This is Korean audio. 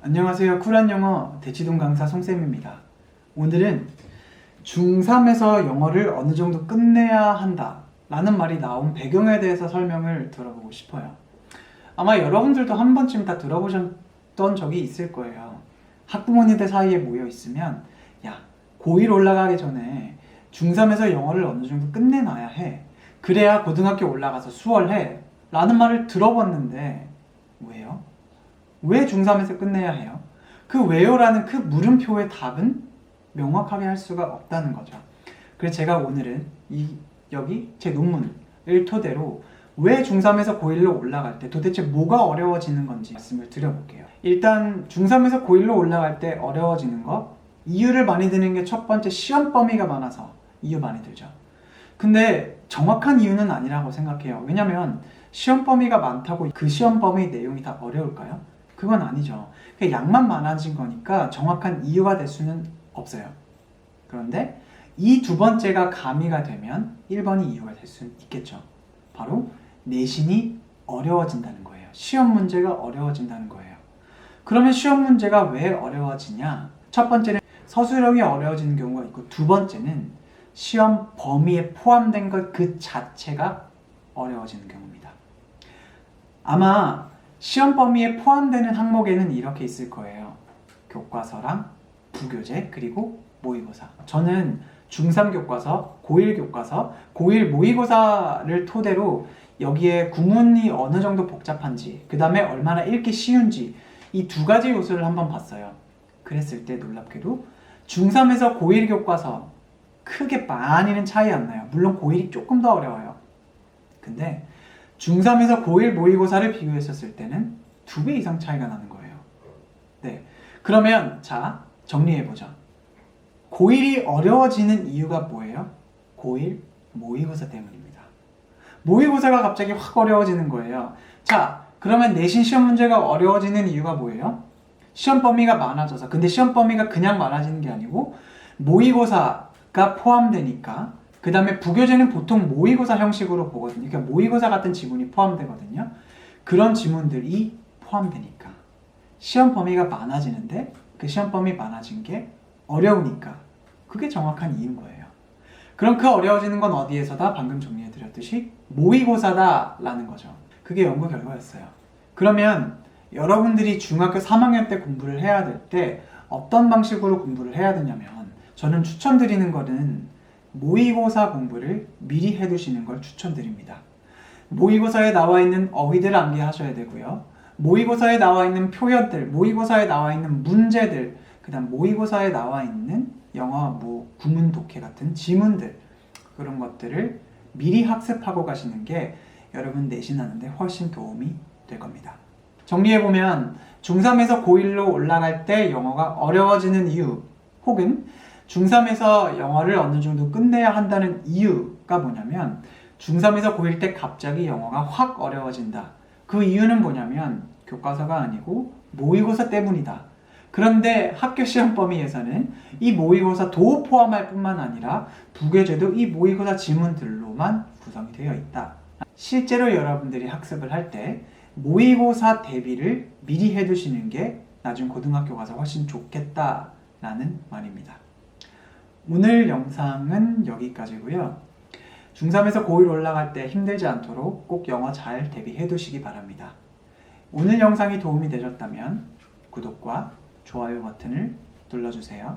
안녕하세요. 쿨한 영어 대치동 강사 송쌤입니다. 오늘은 중3에서 영어를 어느 정도 끝내야 한다 라는 말이 나온 배경에 대해서 설명을 들어보고 싶어요. 아마 여러분들도 한 번쯤 다 들어보셨던 적이 있을 거예요. 학부모님들 사이에 모여 있으면 야, 고1 올라가기 전에 중3에서 영어를 어느 정도 끝내놔야 해. 그래야 고등학교 올라가서 수월해 라는 말을 들어봤는데 왜요? 왜 중3에서 끝내야 해요? 그 왜요라는 그 물음표의 답은 명확하게 할 수가 없다는 거죠. 그래서 제가 오늘은 여기 제 논문을 토대로 왜 중3에서 고1로 올라갈 때 도대체 뭐가 어려워지는 건지 말씀을 드려볼게요. 일단 중3에서 고1로 올라갈 때 어려워지는 거, 이유를 많이 드는 게 첫 번째 시험 범위가 많아서 이유 많이 들죠. 근데 정확한 이유는 아니라고 생각해요. 왜냐면 시험 범위가 많다고 그 시험 범위 내용이 다 어려울까요? 그건 아니죠. 그냥 양만 많아진 거니까 정확한 이유가 될 수는 없어요. 그런데 이 두 번째가 가미가 되면 1번이 이유가 될 수 있겠죠. 바로 내신이 어려워진다는 거예요. 시험 문제가 어려워진다는 거예요. 그러면 시험 문제가 왜 어려워지냐? 첫 번째는 서술형이 어려워지는 경우가 있고, 두 번째는 시험 범위에 포함된 것 그 자체가 어려워지는 경우입니다. 아마 시험 범위에 포함되는 항목에는 이렇게 있을 거예요. 교과서랑 부교재 그리고 모의고사. 저는 중3 교과서, 고1 교과서, 고1 모의고사를 토대로 여기에 구문이 어느 정도 복잡한지, 그 다음에 얼마나 읽기 쉬운지 이 두 가지 요소를 한번 봤어요. 그랬을 때 놀랍게도 중3에서 고1 교과서 크게 많이는 차이 안 나요. 물론 고1이 조금 더 어려워요. 근데 중3에서 고1 모의고사를 비교했었을 때는 2배 이상 차이가 나는 거예요. 네. 그러면 자, 정리해보자. 고1이 어려워지는 이유가 뭐예요? 고1 모의고사 때문입니다. 모의고사가 갑자기 확 어려워지는 거예요. 자, 그러면 내신 시험 문제가 어려워지는 이유가 뭐예요? 시험 범위가 많아져서. 근데 시험 범위가 그냥 많아지는 게 아니고 모의고사가 포함되니까, 그 다음에 부교재는 보통 모의고사 형식으로 보거든요. 그러니까 모의고사 같은 지문이 포함되거든요. 그런 지문들이 포함되니까 시험 범위가 많아지는데, 그 시험 범위 많아진 게 어려우니까 그게 정확한 이유인 거예요. 그럼 그 어려워지는 건 어디에서다? 방금 정리해드렸듯이 모의고사다 라는 거죠. 그게 연구 결과였어요. 그러면 여러분들이 중학교 3학년 때 공부를 해야 될 때 어떤 방식으로 공부를 해야 되냐면, 저는 추천드리는 거는 모의고사 공부를 미리 해두시는 걸 추천드립니다. 모의고사에 나와 있는 어휘들 암기하셔야 되고요. 모의고사에 나와 있는 표현들, 모의고사에 나와 있는 문제들, 그 다음 모의고사에 나와 있는 영어 구문 독해 같은 지문들, 그런 것들을 미리 학습하고 가시는 게 여러분 내신하는데 훨씬 도움이 될 겁니다. 정리해보면 중3에서 고1로 올라갈 때 영어가 어려워지는 이유, 혹은 중3에서 영어를 어느 정도 끝내야 한다는 이유가 뭐냐면, 중3에서 고1 때 갑자기 영어가 확 어려워진다. 그 이유는 뭐냐면 교과서가 아니고 모의고사 때문이다. 그런데 학교 시험 범위에서는 이 모의고사도 포함할 뿐만 아니라 부교재도 이 모의고사 지문들로만 구성이 되어 있다. 실제로 여러분들이 학습을 할 때 모의고사 대비를 미리 해두시는 게 나중 고등학교 가서 훨씬 좋겠다라는 말입니다. 오늘 영상은 여기까지고요. 중3에서 고1 올라갈 때 힘들지 않도록 꼭 영어 잘 대비해 두시기 바랍니다. 오늘 영상이 도움이 되셨다면 구독과 좋아요 버튼을 눌러주세요.